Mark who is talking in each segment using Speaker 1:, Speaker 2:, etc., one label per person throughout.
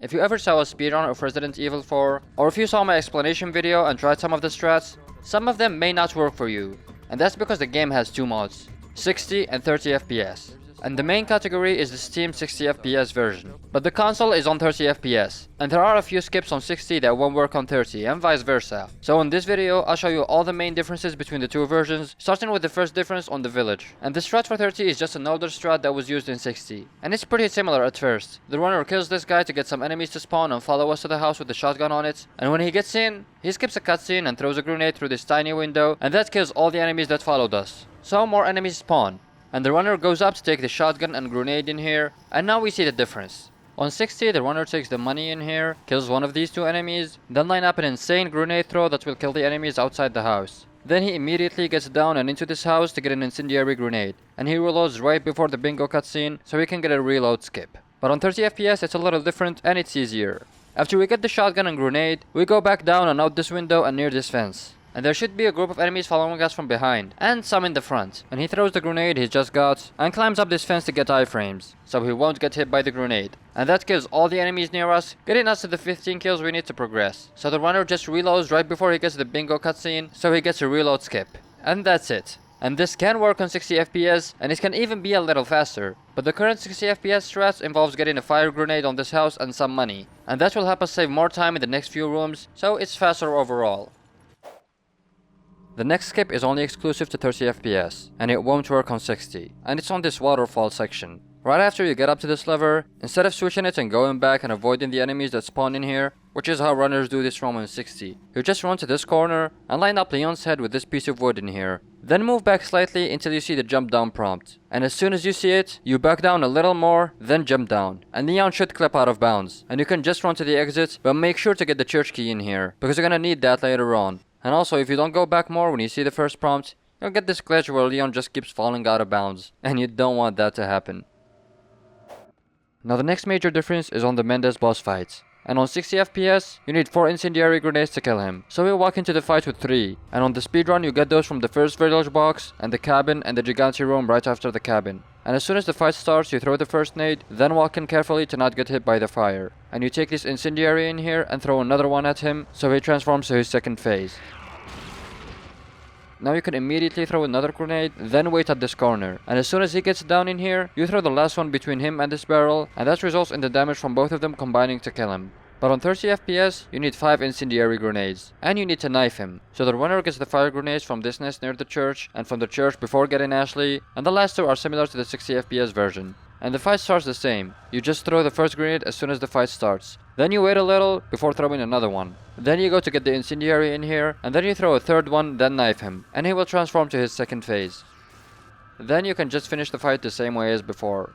Speaker 1: If you ever saw a speedrun of Resident Evil 4, or if you saw my explanation video and tried some of the strats, some of them may not work for you. And that's because the game has two mods, 60 and 30 FPS. And the main category is the Steam 60 FPS version. But the console is on 30 FPS, and there are a few skips on 60 that won't work on 30 and vice versa. So in this video, I'll show you all the main differences between the two versions, starting with the first difference on the village. And the strat for 30 is just an older strat that was used in 60. And it's pretty similar at first. The runner kills this guy to get some enemies to spawn and follow us to the house with the shotgun on it. And when he gets in, he skips a cutscene and throws a grenade through this tiny window, and that kills all the enemies that followed us. So more enemies spawn. And the runner goes up to take the shotgun and grenade in here, and now we see the difference. On 60, the runner takes the money in here, kills one of these two enemies, then line up an insane grenade throw that will kill the enemies outside the house. Then he immediately gets down and into this house to get an incendiary grenade, and he reloads right before the bingo cutscene so he can get a reload skip. But on 30 FPS it's a little different and it's easier. After we get the shotgun and grenade, we go back down and out this window and near this fence. And there should be a group of enemies following us from behind, and some in the front. And he throws the grenade he just got, and climbs up this fence to get iframes, so he won't get hit by the grenade. And that kills all the enemies near us, getting us to the 15 kills we need to progress. So the runner just reloads right before he gets to the bingo cutscene, so he gets a reload skip. And that's it. And this can work on 60 FPS, and it can even be a little faster. But the current 60 FPS strat involves getting a fire grenade on this house and some money. And that will help us save more time in the next few rooms, so it's faster overall. The next skip is only exclusive to 30 FPS, and it won't work on 60, and it's on this waterfall section. Right after you get up to this lever, instead of switching it and going back and avoiding the enemies that spawn in here, which is how runners do this ROM in 60, you just run to this corner and line up Leon's head with this piece of wood in here. Then move back slightly until you see the jump down prompt. And as soon as you see it, you back down a little more, then jump down. And Leon should clip out of bounds. And you can just run to the exit, but make sure to get the church key in here, because you're gonna need that later on. And also, if you don't go back more when you see the first prompt, you'll get this glitch where Leon just keeps falling out of bounds. And you don't want that to happen. Now the next major difference is on the Méndez boss fights. And on 60 FPS, you need 4 incendiary grenades to kill him. So you walk into the fight with 3. And on the speedrun, you get those from the first village box, and the cabin, and the Gigante room right after the cabin. And as soon as the fight starts, you throw the first nade, then walk in carefully to not get hit by the fire. And you take this incendiary in here and throw another one at him, so he transforms to his second phase. Now you can immediately throw another grenade, then wait at this corner. And as soon as he gets down in here, you throw the last one between him and this barrel, and that results in the damage from both of them combining to kill him. But on 30 FPS, you need 5 incendiary grenades, and you need to knife him. So the runner gets the fire grenades from this nest near the church, and from the church before getting Ashley, and the last two are similar to the 60 FPS version. And the fight starts the same. You just throw the first grenade as soon as the fight starts. Then you wait a little before throwing another one. Then you go to get the incendiary in here, and then you throw a third one, then knife him, and he will transform to his second phase. Then you can just finish the fight the same way as before.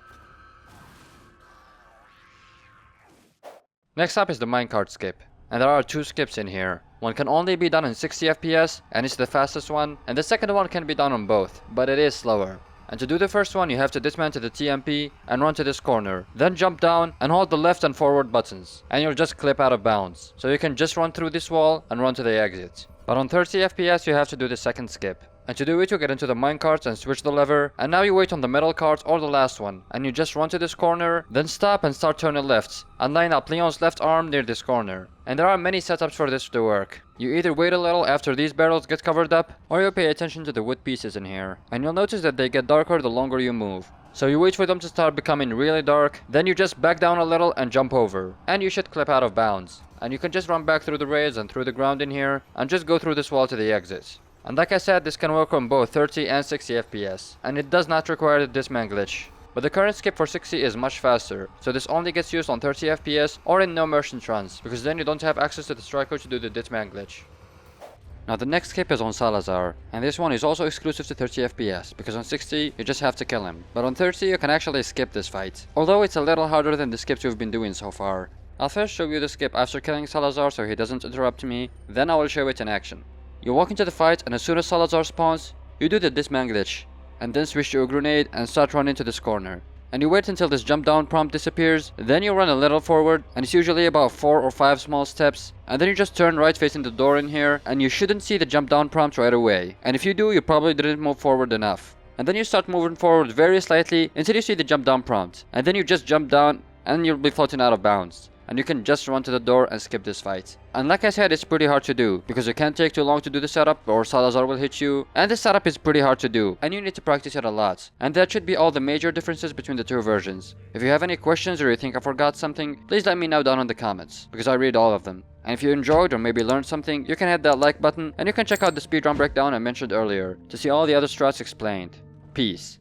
Speaker 1: Next up is the Minecart skip, and there are 2 skips in here. One can only be done in 60 FPS, and it's the fastest one, and the second one can be done on both, but it is slower. And to do the first one, you have to dismantle the TMP and run to this corner. Then jump down and hold the left and forward buttons, and you'll just clip out of bounds. So you can just run through this wall and run to the exit. But on 30 FPS, you have to do the second skip. And to do it, you get into the minecart and switch the lever, and now you wait on the metal cart or the last one, and you just run to this corner, then stop and start turning left, and line up Leon's left arm near this corner. And there are many setups for this to work. You either wait a little after these barrels get covered up, or you pay attention to the wood pieces in here, and you'll notice that they get darker the longer you move. So you wait for them to start becoming really dark, then you just back down a little and jump over, and you should clip out of bounds. And you can just run back through the raids and through the ground in here, and just go through this wall to the exit. And like I said, this can work on both 30 and 60 FPS, and it does not require the Ditman glitch. But the current skip for 60 is much faster, so this only gets used on 30 FPS or in no merchant runs, because then you don't have access to the strike code to do the Ditman glitch. Now the next skip is on Salazar, and this one is also exclusive to 30 FPS, because on 60 you just have to kill him. But on 30 you can actually skip this fight, although it's a little harder than the skips you've been doing so far. I'll first show you the skip after killing Salazar so he doesn't interrupt me, then I will show it in action. You walk into the fight, and as soon as Salazar spawns, you do the Ditman glitch, and then switch to a grenade and start running to this corner. And you wait until this jump down prompt disappears, then you run a little forward, and it's usually about 4 or 5 small steps, and then you just turn right facing the door in here, and you shouldn't see the jump down prompt right away. And if you do, you probably didn't move forward enough. And then you start moving forward very slightly until you see the jump down prompt, and then you just jump down and you'll be floating out of bounds. and you can just run to the door and skip this fight. And like I said, it's pretty hard to do, because you can't take too long to do the setup or Salazar will hit you, and the setup is pretty hard to do, and you need to practice it a lot. And that should be all the major differences between the two versions. If you have any questions or you think I forgot something, please let me know down in the comments, because I read all of them. And if you enjoyed or maybe learned something, you can hit that like button, and you can check out the speedrun breakdown I mentioned earlier to see all the other strats explained. Peace.